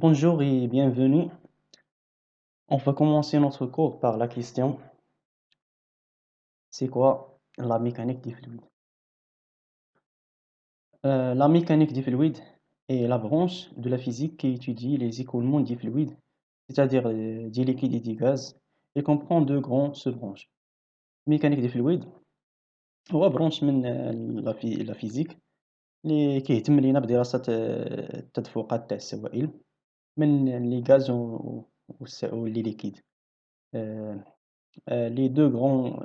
Bonjour et bienvenue. On va commencer notre cours par la question, c'est quoi la mécanique des fluides? La mécanique des fluides est la branche de la physique qui étudie les écoulements des fluides, c'est-à-dire des liquides et des gaz. Elle comprend deux grandes sous-branches. Mécanique des fluides هو برونش من لا فيزيك اللي كيهتم لينا بدراسة التدفقات تاع السوائل من لي غاز و لي ليكيد. آآ les 2 grands,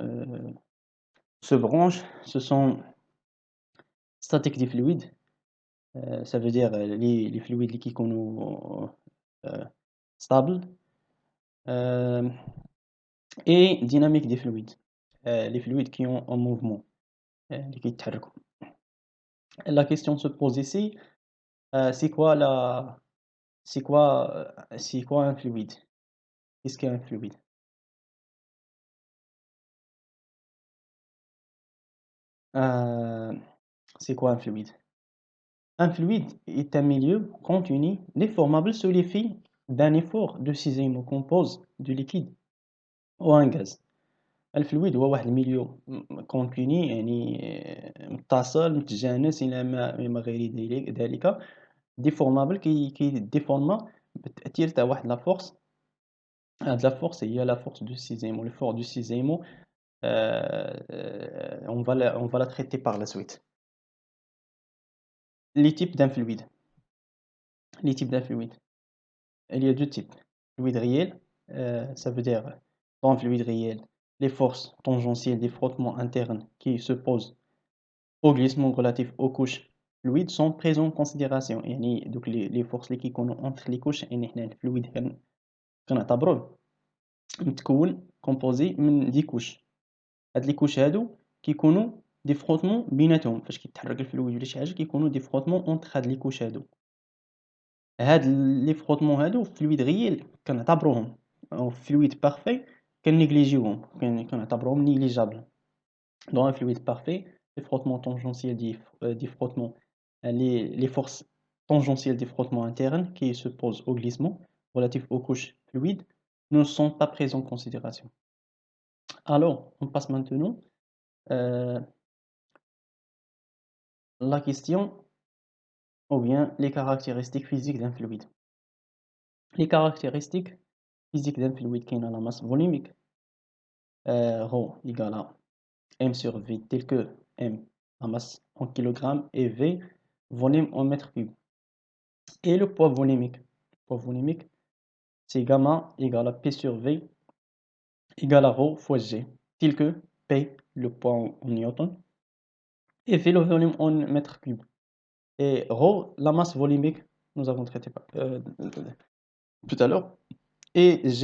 sous-branches, ce sont statique des fluides, ça veut dire les fluides اللي كيكونوا stables, hem et dynamique des fluides, les fluides qui ont un mouvement, اللي كيتحركوا. La question se pose ici, c'est quoi un fluide? Qu'est-ce qu'est un fluide? Heu, c'est quoi un fluide? Un fluide est un milieu continu déformable sous l'effet d'un effort de cisément compose du liquide ou un gaz. الفلويد هو واحد الميليو continu يعني متصل متجانس إلى ما غير ذلك déformable كيديفورما بتأثير تاع واحد لا فورس. هاد لا فورس هي لا فورس دو سيزيمو. Le fort du Cizémaux, on va la traiter par la suite. Les types d'un fluide. Les types d'un fluide. Il y a 2 types. Fluide réel, ça veut dire dans le fluide réel, les forces tangentielles des frottements internes qui se posent au glissement relatif aux couches fluides sont prises en considération. يعني دوك les forces اللي كيكونوا entre les couches يعني حنا الفلويد كنعتبروه متكون composé من 10 couches. هاد les couches هادو كيكونوا des frottements بيناتهم فاش كيتحرك الفلويد ولا شي حاجة كيكونوا des frottements entre هاد les couches هادو. هاد لي فروتمون هادو في الفلويد غيال كنعتبروهم أو في الفلويد بارفي كنيغليجيوهم كنعتبروهم نيغليجابل. Dans un fluide parfait, les frottements tangentiels des frottements, les forces tangentielles des frottements internes qui se posent au glissement relatif aux couches fluides ne sont pas prises en considération. Alors, on passe maintenant la question ou bien les caractéristiques physiques d'un fluide. Les caractéristiques physiques d'un fluide qui a la masse volumique, ρ égale à m sur v tel que m la masse en kilogrammes et v volume en mètres cubes. Et le poids volumique, c'est gamma égale à p sur v égale à ρ fois g, tel que p le poids en newton et v le volume en mètres cubes. Et ρ la masse volumique, nous avons traité tout à l'heure, et g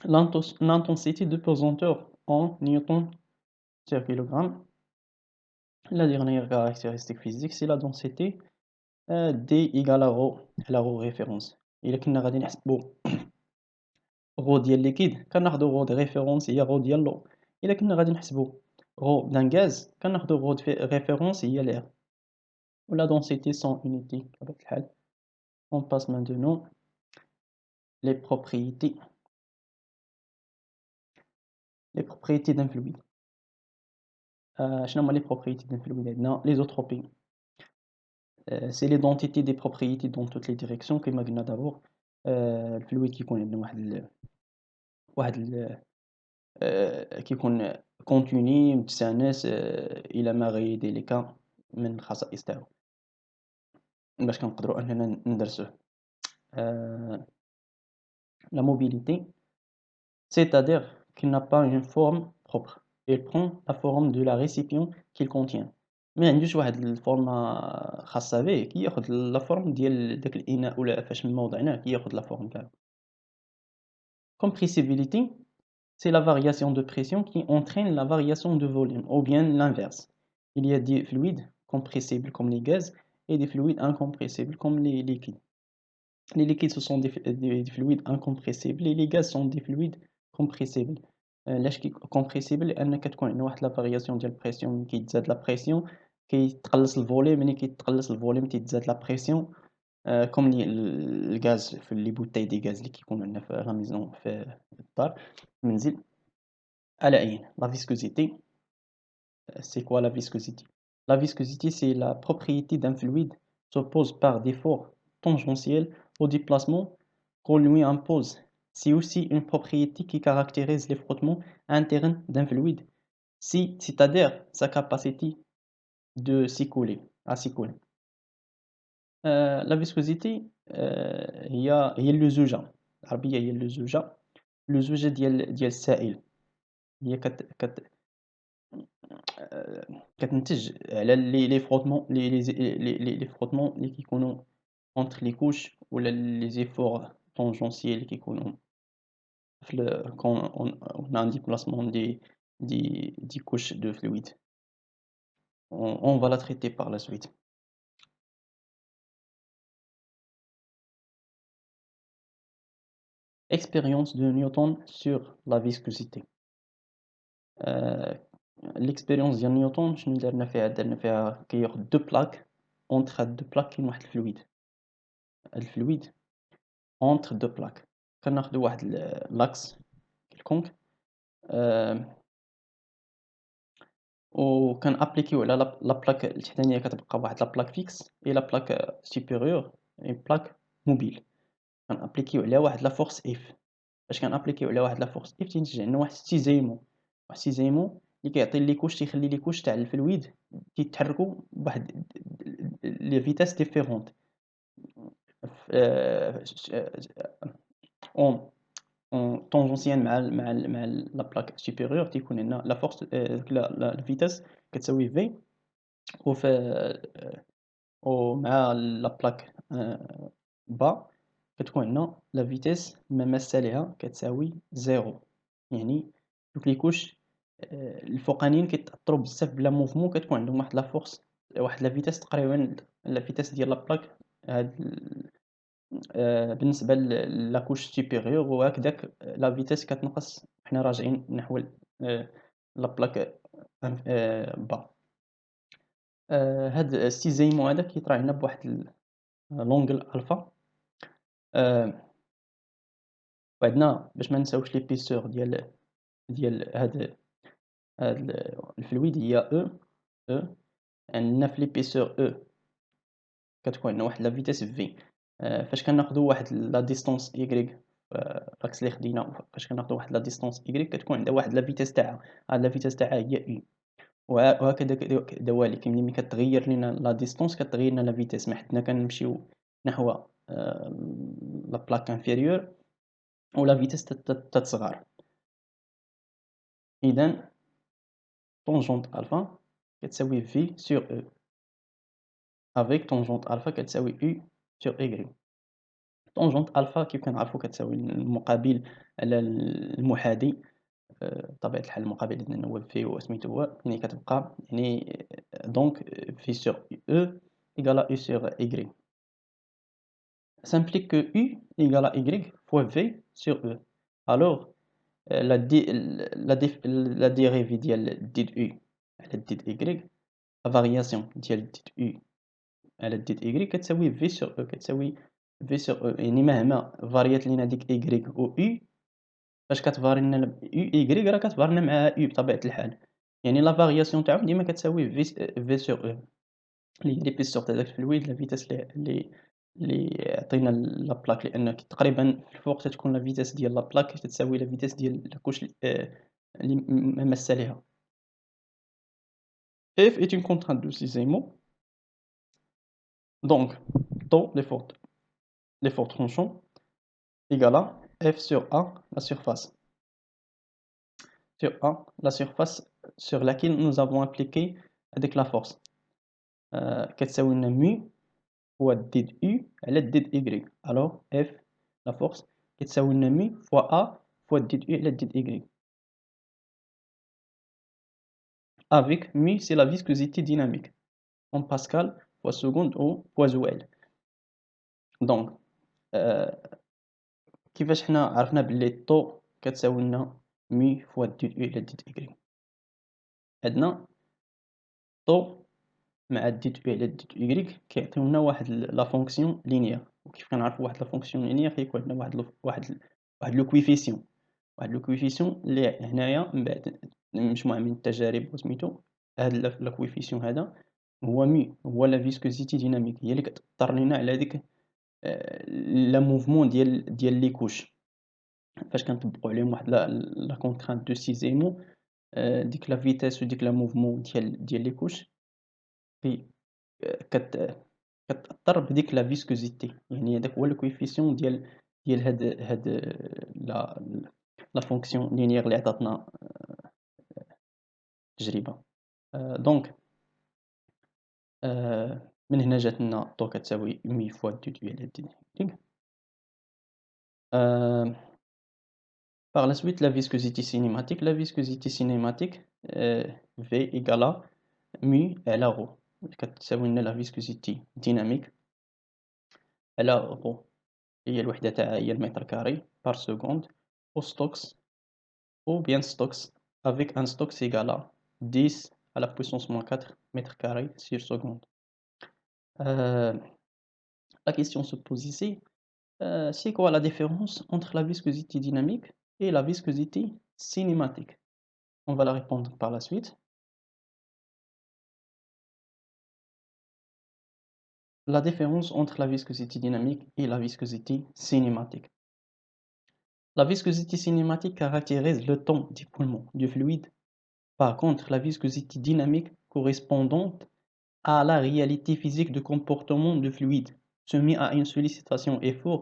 l'intensité de pesanteur en newton sur kilogramme. La dernière caractéristique physique, c'est la densité D égale à ρ, la ρ référence. إلا كنا غادي نحسبوا ρ ديال الليكيد كناخدو ρ de référence هي ρ ديال l'eau. إلا كنا غادي نحسبوا ρ d'un gaz كناخدو ρ de référence هي l'air. La densité sans unité بطبيعة الحال. On passe maintenant les propriétés. Les propriétés d'un fluide. شنو هما les propriétés d'un fluide عندنا l'isotropies. C'est l'identité des propriétés dans toutes les directions كما قلنا d'abord. الفلويد كيكون عندنا واحد كيكون كونتيني متسانس إلى ما غير ذلك من الخصائص تاعو باش كنقدروا أننا ندرسوه. La mobilité, c'est-à-dire qu'il n'a pas une forme propre, il prend la forme de la récipient qu'il contient. ما عندوش واحد الفورمة خاصة به كياخد لا فورم ديال داك الإناء ولا فاش موضعناه كياخد لا فورم تاعو. Compressibilité, c'est la variation de pression qui entraîne la variation de volume, ou bien l'inverse. Il y a des fluides compressibles comme les gaz et des fluides incompressibles comme les liquides. Les liquides, ce sont des fluides incompressibles et les gaz sont des fluides compressibles. علاش compressible لأن كتكون عندنا واحد لا فارياسيون ديال البريسيون ملي كيتزاد لا بريسيون كيتقلص الفوليم ملي كيتقلص الفوليم تيتزاد لا بريسيون كوم الغاز في لي بوتاي دي غاز اللي كيكونوا عندنا في لا ميزون في الدار في المنزل. على أيا لا فيسكوزيتي c'est quoi la viscosité? La viscosité, c'est la propriété d'un fluide s'oppose par d'efforts tangentiels au déplacement qu'on lui impose. C'est aussi une propriété qui caractérise les frottements internes d'un fluide, c'est-à-dire sa capacité de s'écouler, à s'écouler. La viscosité هي اللزوجة العربية هي اللزوجة ديال السائل هي كتنتج على لي frottements les frottements اللي كيكونوا entre les couches ولا les efforts tangentiels اللي كيكونوا quand on a un déplacement des couches de fluide. On va la traiter par la suite. Expérience de Newton sur la viscosité. L'expérience ديال نيوتن شنو درنا فيها كياخد دو بلاك اونتر هاد دو بلاك كاين واحد الفلويد. هاد الفلويد اونتر دو بلاك كناخدو واحد لاكس كيلكونك وكنابليكيو على لا بلاك التحتانية كتبقى واحد لا بلاك فيكس اي لا بلاك سوبيريور اي بلاك موبيل كنابليكيو عليها واحد لا فورس اف. فاش كنابليكيو عليها واحد لا فورس اف تينتج عندنا واحد السيزيمون اللي كيعطي لي كوش تيخلي لي كوش تاع الفلويد كيتحركوا بواحد لي فيتاس ديفيرونت اون طونجونسيال مع لا بلاك سوبيريور تيكون عندنا لا فورس ديك لا فيتاس كتساوي في وفي ومع لا بلاك با كتكون عندنا لا فيتاس مماسة ليها كتساوي زيرو. يعني دوك لي كوش الفوقانيين كيتأثروا بزاف بلا موفمون كتكون عندهم واحد لا فورس واحد لا فيتاس تقريبا لا فيتاس ديال لا بلاك هاد بالنسبة لا كوش سوبيريور وهكذاك لا فيتاس كتنقص حنا راجعين نحو لا بلاك با. هاد السيزيمون هذا كيطرا لنا بواحد لونغل الفا. وعندنا باش ما نساوش ليبيسور ديال هاد الفلويد هي او عندنا في ليبيسور او كتكون عندنا واحد لا فيتاس في. فاش كناخدو واحد لا ديستونس ايغريك العكس اللي خدينا فاش كناخدو واحد لا ديستونس ايغريك كتكون عندها واحد لا فيتاس تاعها. هاد لا فيتاس تاعها هي اي وهكذا كذلك ملي كتغير لينا لا ديستونس كتغير لنا لا فيتاس ما حدنا كنمشيو نحو لا بلاك انفيريور ولا فيتاس تتصغر. اذا طونجونت الفا كتساوي في سور او افيك طونجونت الفا كتساوي او سور ايغري. طونجونت الفا كيف كنعرفو كتساوي المقابل على المحاذي بطبيعة الحال المقابل ديالنا هو في وسميتو هو يعني كتبقى يعني دونك في سور او égal à u sur y. Ça implique que u égale à y fois v sur e. Alors la dérivée ديال did u على did y la variation ديال did u على did y كتساوي v sur e كتساوي v sur e. يعني مهما فاريات لينا ديك y و u فاش كتفاري لنا y راه كتفاري لنا مع u بطبيعة الحال. يعني لا فارياسيون تاعهم ديما كتساوي v sur e اللي هي ليبيسور تاع داك الفلويد لا فيتاس اللي عطينا لا بلاك لأن تقريبا في الفوق تتكون لا فيتاس ديال لا بلاك تتساوي لا فيتاس ديال الكوش اللي مماسة ليها. F est une contrainte de Cizémaux. Donc, taux l'effort tranchant égale à F sur A, la surface. Sur A, la surface sur laquelle nous avons appliqué avec la force. كتساوي لنا mu fois did U على did Y. Alors F, la force, كتساوي لنا mu fois A fois did U على did Y. Avec mu, c'est la viscosité dynamique en Pascal fois seconde ou fois Joule. Donc كيفاش حنا عرفنا بلي طو كتساوي لنا mu fois did U على did Y. عندنا طو مع دي تو على دي تو إكغيك كيعطيونا واحد لا فونكسيون لينيير، وكيف كنعرفو واحد لا فونكسيون لينيير كيكون عندنا واحد لو كويفيسيون اللي هنايا من بعد مجموعة من التجارب وسميتو هاد لا كويفيسيون هذا هو لا فيسكوزيتي ديناميك، هي اللي كتأثر لينا على ديك لا موفمون ديال لي كوش فاش كنطبقوا عليهم واحد لا كونترانت دو سيزيمو ديك لا فيتاس وديك لا موفمون ديال لي كوش كي كت كتأثر بديك لا فيسكوزيتي، يعني هذاك هو الكويفيسيون ديال هاد لا فونكسيون لينيير اللي عطاتنا التجربة. دونك من هنا جات لنا طو كتساوي مي فوا دو على دي ديك. Par la suite, la viscosité cinématique. La viscosité cinématique, V égale à mu على ρ. كتساوي لنا la viscosité dynamique على ρ. هي الوحدة تاعها هي المتر كاري par seconde au Stokes ou bien Stokes avec un Stokes égal à 10 à la puissance moins 4 mètres carrés sur seconde. La question se pose ici, c'est quoi la différence entre la viscosité dynamique et la viscosité cinématique? On va la répondre par la suite. La différence entre la viscosité dynamique et la viscosité cinématique. La viscosité cinématique caractérise le temps d'écoulement du fluide. Par contre, la viscosité dynamique correspondante à la réalité physique de comportement du fluide soumis à une sollicitation effort.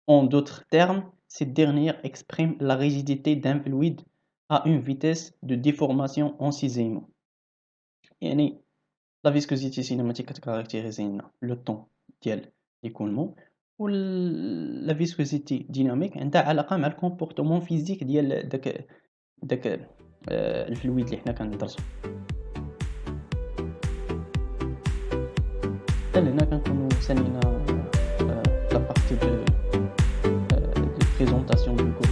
En d'autres termes, cette dernière exprime la rigidité d'un fluide à une vitesse de déformation en cisémo. يعني la viscosité cinématique caractérise le temps ديال l'écoulement و la viscosité dynamique عندها علاقة مع الكومبورتمون فيزيك ديال داك الفلويد اللي حنا كندرسو. لهنا كنكونو سالينا لا بارتي دو بريزونطاسيون دو